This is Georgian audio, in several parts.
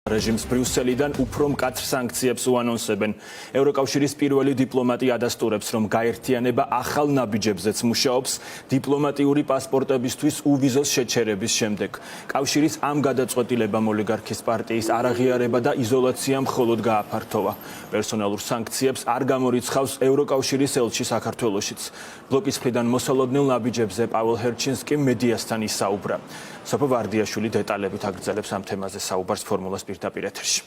რეჟიმს ბრიუსელიდან უფრო მკაცრ სანქციებს უანონსებენ. ევროკავშირის პირველი დიპლომატი ადასტურებს, რომ გაერთიანება ახალ ნაბიჯებზეც მუშაობს დიპლომატიური პასპორტებისთვის უვიზოს შეჩერების შემდეგ. კავშირის ამ გადაწყვეტილებამ ოლიგარქის პარტიის არაღიარება და იზოლაცია მხოლოდ გააფართოვა. პერსონალურ სანქციებს არ გამორიცხავს ევროკავშირის ელჩი საქართველოშიც. ბლოკის მხრიდან მოსალოდნელ ნაბიჯებზე პაველს ჰერჩინსკიმ მედიასთან ისაუბრა. სოფო ვარდიაშვილი დეტალებით აგრძელებს ამ თემაზე საუბარს ფორმულას პირდაპირ ეთერში.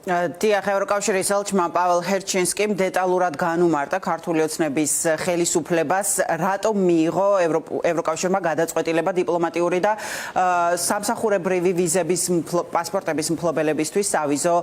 დიახ, ევროკავშირის ელჩმა პაველს ჰერჩინსკიმ დეტალურად განუმარტა ქართული ოცნების ხელისუფლებას, რატომ მიიღო ევროკავშირმა გადაწყვეტილება დიპლომატიური და სამსახურებრივი ვიზების პასპორტების მფლობელებისთვის ავიზო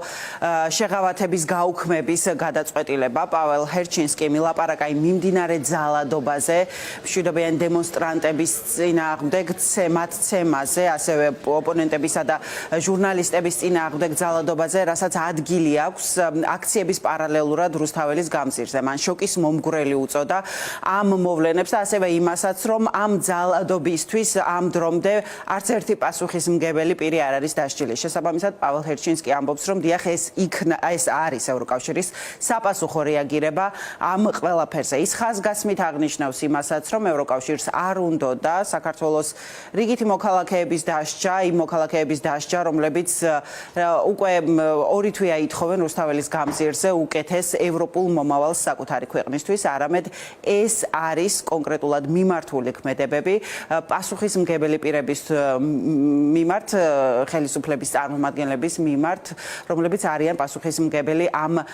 შეღავათების გაუქმების გადაწყვეტილება. პაველს ჰერჩინსკიმი ლაპარაკა იმ მიმდინარე ძალადობაზე, მშვიდობიანი დემონსტრანტების წინააღმდეგ ცემაზე, ასევე ოპონენტებისა და ჟურნალისტების წინააღმდეგ ძალადობაზე, რასაც ადგილი აქვს აქციების პარალელურად რუსთაველის გამზირზე. მან შოკის მომგვრელი უწოდა ამ მოვლენებს და ასევე იმასაც, რომ ამ ძალადობისთვის ამ დრომდე არც ერთი პასუხისმგებელი პირი არ არის დასჯილი. შესაბამისად, პაველს ჰერჩინსკი ამბობს, რომ დიახ, ეს არის ევროკავშირის საპასუხო რეაგირება ამ ყველაფერზე. ის ხაზგასმით აღნიშნავს იმასაც, რომ ევროკავშირს არ უნდოდა საქართველოს რიგითი მოქალაქეების დასჯა, იმ მოქალაქეების დასჯა, რომლებიც უკვე ორი თვე აითხოვენ რუსთაველის გამზირზე უკეთეს ევროპულ მომავალს საკუთარი ქვეყნისთვის, არამედ ეს არის კონკრეტულად მიმართული ქმედებები პასუხისმგებელი პირების მიმართ, ხელისუფლების წარმომადგენლების მიმართ, რომლებიც არიან პასუხისმგებელი ამ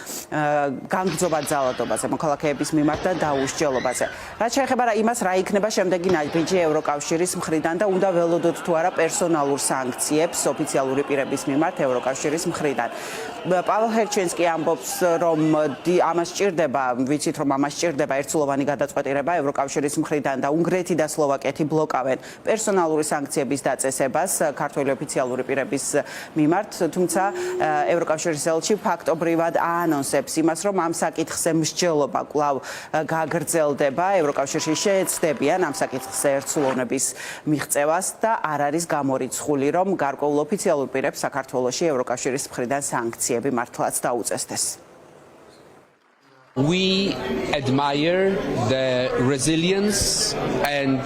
განგრძობად ძალადობაზე, მოქალაქეების მიმართ და დაუსჯელობაზე. რაც შეეხება იმას, რა იქნება შემდეგი ნაბიჯი ევროკავშირის მხრიდან და უნდა ველოდოთ თუ არა პერსონალურ სანქციებს ოფიციალური პირების მიმართ ევროკავშირის მხრიდან. პაველს ჰერჩინსკი ამბობს, რომ ამას სჭირდება, ვიცით რომ ამას სჭირდება ერთსულოვანი გადაწყვეტილება ევროკავშირის მხრიდან და უნგრეთი და სლოვაკეთი ბლოკავენ პერსონალური სანქციების დაწესებას ქართველი ოფიციალური პირების მიმართ, თუმცა ევროკავშირის ელჩი ფაქტობრივად აანონსებს იმას, რომ ამ საკითხზე მსჯელობა კვლავ გაგრძელდება, ევროკავშირში შეეცდებიან ამ საკითხზე ერთსულოვნების მიღწევას და არ არის გამორიცხული, რომ გარკვეულ ოფიციალურ პირებს საქართველოში ევროკავშირის მხრიდან სანქციები მართლაც დაუწესდეს. We admire the resilience and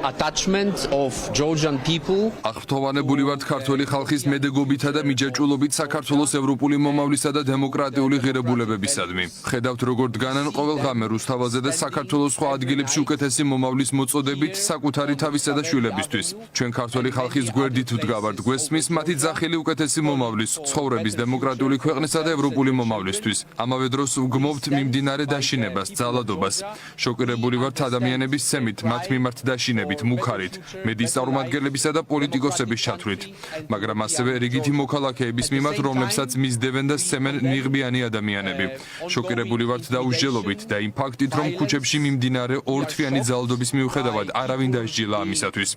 attachment of Georgian people. აღფრთოვანებული ვართ ქართველი ხალხის მედეგობითა და მიჯაჭვულობით საქართველოს ევროპული მომავლისა და დემოკრატიული ღირებულებებისადმი. ხედავთ როგორ დგანან ყოველღამე რუსთავაზე და საქართველოს სხვა ადგილებში უკეთესი მომავლის მოწოდებით საკუთარი თავისა და შვილებისთვის. ჩვენ ქართველი ხალხის გვერდით ვდგავართ გვესმის მათი ძახილი უკეთესი მომავლის, ცხოვრების დემოკრატიული ქვეყნისა და ევროპული მომავლისთვის. ამავე დროს ვგმობთ მიმდინარე დაშინებას, ძალადობას. შოკირებული ვართ ადამიანების ცემით, მათ მიმართ დაშინებით, მუქარით, მედიის წარმომადგენლებისა და პოლიტიკოსების ჩათვლით, მაგრამ ასევე რიგითი მოქალაქეების მიმართ, რომლებსაც მისდევენ და სცემენ ნიღბიანი ადამიანები. შოკირებული ვართ დაუსჯელობით და იმ ფაქტით, რომ ქუჩებში მიმდინარე ორთვიანი ძალადობის მიუხედავად არავინ დასჯილა ამისათვის.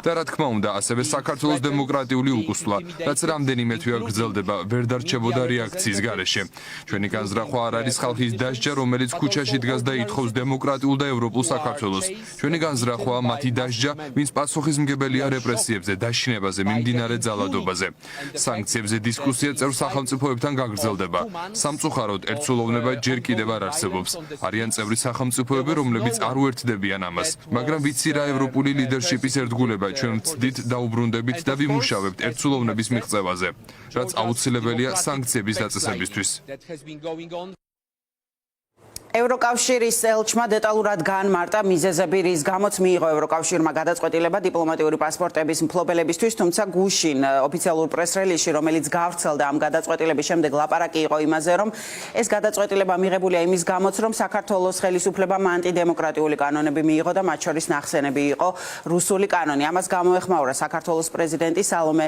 და რა თქმა უნდა, ასევე საქართველოს დემოკრატიული უკუსვლა, რაც რამდენიმე თვე გრძელდება, ვერ დარჩებოდა რეაქციის გარეშე. ჩვენი განზრახვა არ არის ხალხის დასჯა, რომელიც ქუჩაში დგას და ითხოვს დემოკრატიულ და ევროპულ საქართველოს. ჩვენი განზრახვაა მათი დასჯა, ვინც პასუხისმგებელია რეპრესიებზე, დაშინებაზე, მიმდინარე ძალადობაზე. სანქციებზე დისკუსია წევრ სახელმწიფოებთან გაგრძელდება. სამწუხაროდ, ერთსულოვნება ჯერ კიდევ არ არსებობს. არიან წევრი სახელმწიფოები, რომლებიც არ უერთდებიან ამას. მაგრამ ვიცი რა ევროპული ლიდერშიპის ერთგულება ჩვენ ვწდით, დაუბრუნდებით და ვიმუშავებთ ერთსულოვნების მიღწევაზე, რაც აუცილებელია სანქციების დაწესებისთვის. ევროკავშირის ელჩმა დეტალურად განმარტა მიზეზები, რის გამოც მიიღო ევროკავშირმა გადაწყვეტილება დიპლომატიური პასპორტების მფლობელებისთვის, თუმცა გუშინ ოფიციალურ პრეს-რელიზში, რომელიც გავრცელდა ამ გადაწყვეტილების შემდეგ, ლაპარაკი იყო იმაზე, რომ ეს გადაწყვეტილება მიღებულია იმის გამოც, რომ საქართველოს ხელისუფლებამ ანტიდემოკრატიული კანონები მიიღო და მათ შორის ნახსენები იყო რუსული კანონი. ამას გამოეხმაურა საქართველოს პრეზიდენტი სალომე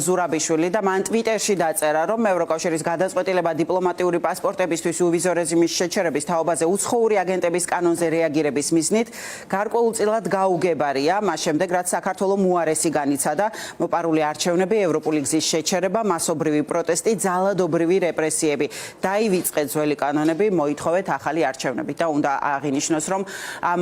ზურაბიშვილი და მან ტვიტერში დაწერა, რომ ევროკავშირის გადაწყვეტილება დიპლომატიური პასპორტებისთვის უვიზო რეჟიმის შეჩერების თაობა მუშაობაზე უცხოური აგენტების კანონზე რეაგირების მიზნით გარკვეულწილად გაუგებარია მას შემდეგ რაც საქართველოს უარესი განიცადა მოპარული არჩევნები, ევროპული გზის შეჩერება, მასობრივი პროტესტი, ძალადობრივი რეპრესიები. დაივიწყეთ ძველი კანონები, მოითხოვეთ ახალი არჩევნები და უნდა აღინიშნოს, რომ ამ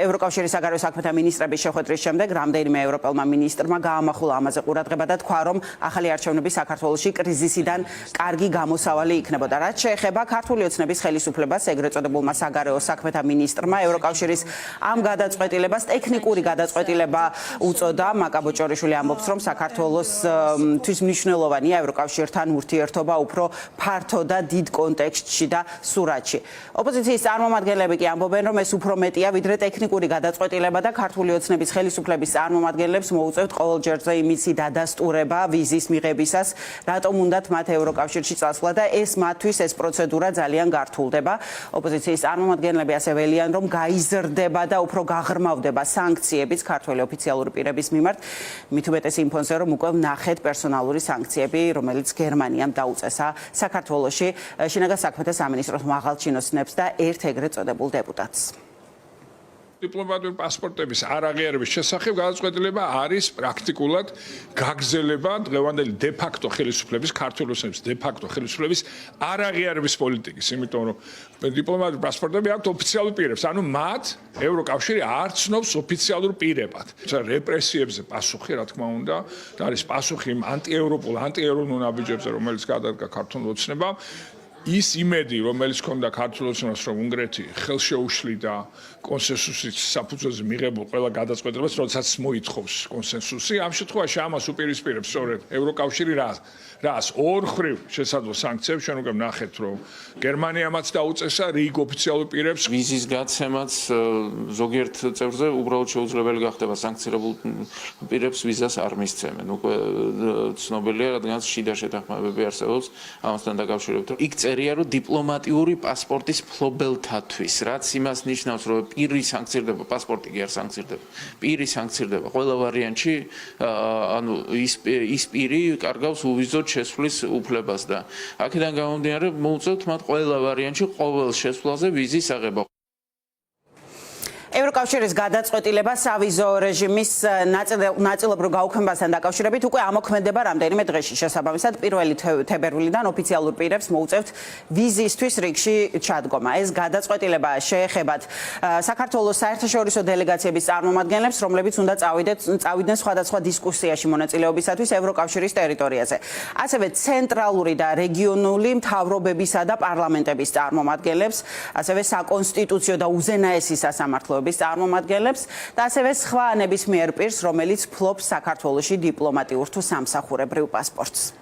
ევროკავშირის საგარეო საქმეთა მინისტრების შეხვედრის შემდეგ რამდენიმე ევროპელმა მინისტრმა გაამახვილა ამაზე ყურადღება და თქვა, რომ ახალი არჩევნები საქართველოში კრიზისიდან კარგი გამოსავალი იქნებოდა. რაც შეეხება ქართული ოცნების ხელისუფლებას, ეგრეთ წოდებულმა საგარეო საქმეთა მინისტრმა ევროკავშირის ამ გადაწყვეტილებას ტექნიკური გადაწყვეტილება უწოდა. მაკა ბოჭორიშვილი ამბობს, რომ საქართველოსთვის მნიშვნელოვანია ევროკავშირთან ურთიერთობა უფრო ფართო და დიდ კონტექსტში და სურათში. ოპოზიციის წარმომადგენლები კი ამბობენ, რომ ეს უფრო მეტია ვიდრე ტექნიკური გადაწყვეტილება და ქართული ოცნების ხელისუფლების წარმომადგენლებს მოუწევთ ყოველჯერზე იმისი დადასტურება ვიზის მიღებისას, რატომ უნდათ მათ ევროკავშირში წასვლა და ეს მათთვის ეს პროცედურა ძალიან გართულდება. ოპოზიციის წარმომადგენლები ასევე ველიან, რომ გაიზრდება და უფრო გაღრმავდება სანქციებიც ქართველი ოფიციალური პირების მიმართ. მით უმეტეს იმ ფონზე, რომ უკვე ვნახეთ პერსონალური სანქციები, რომელიც გერმანიამ დაუწესა საქართველოში შინაგან საქმეთა სამინისტროს მაღალჩინოსნებს და ერთ ეგრეთ წოდებულ დეპუტატს. დიპლომატიური პასპორტების არაღიარების შესახებ გადაწყვეტილება არის პრაქტიკულად გაგრძელება დღევანდელი დე-ფაქტო ხელისუფლების, ქართული ოცნების დე-ფაქტო ხელისუფლების არაღიარების პოლიტიკის, იმიტომ რომ დიპლომატიური პასპორტები აქვთ ოფიციალურ პირებს, ანუ მათ ევროკავშირი არ ცნობს ოფიციალურ პირებად. რეპრესიებზე პასუხი, რა თქმა უნდა, და არის პასუხი იმ ანტიევროპულ ნაბიჯებზე, რომელიც გადადგა ქართულ ოცნებამ. ის იმედი, რომელიც ჰქონდა ქართულ ოცნებას, რომ უნგრეთი ხელშეუშლიდა კონსენსუსის საფუძველზე მიღებულ ყველა გადაწყვეტილებას, როდესაც მოითხოვს კონსენსუსი, ამ შემთხვევაში ამას უპირისპირებს სწორედ ევროკავშირი რას ორხრივ შესაძლო სანქციებს. ჩვენ უკვე ვნახეთ, რომ გერმანიამაც დაუწესა რიგ ოფიციალურ პირებს ვიზის გაცემაც ზოგიერთ წევრზე უბრალოდ შეუძლებელი გახდება სანქცირებულ პირებს ვიზას არ მისცემენ. უკვე ცნობილია, რადგანაც შიდა შეთანხმებები არსებობს ამასთან დაკავშირებით. იქ წერია, რომ დიპლომატიური პასპორტის მფლობელთათვის, რაც იმას ნიშნავს, რომ პირი სანქცირდება, პასპორტი კი არ სანქცირდება. პირი სანქცირდება ყველა ვარიანტში, ანუ ის პირი კარგავს უვიზოდ შესვლის უფლებას და აქედან გამომდინარე მოუწევთ მათ ყველა ვარიანტში ყოველ შესვლაზე ვიზის აღება. ევროკავშირის გადაწყვეტილება სავიზო რეჟიმის ნაწილობრივ გაუქმებასთან დაკავშირებით უკვე ამოქმედება რამდენიმე დღეში. შესაბამისად, 1 თებერვლიდან ოფიციალურ პირებს მოუწევთ ვიზისთვის რიგში ჩადგომა. ეს გადაწყვეტილება შეეხებათ საქართველოს საერთაშორისო დელეგაციების წარმომადგენლებს, რომლებიც უნდა წავიდნენ სხვადასხვა დისკუსიაში მონაწილეობისათვის ევროკავშირის ტერიტორიაზე. ასევე ცენტრალური და რეგიონული მთავრობებისა და პარლამენტების წარმომადგენლებს, ასევე საკონსტიტუციო და უზენაესი სასამართლოების წარმომადგენლებს და ასევე სხვა ნებისმიერ პირს, რომელიც ფლობს საქართველოში დიპლომატიურ თუ სამსახურებრივ პასპორტს.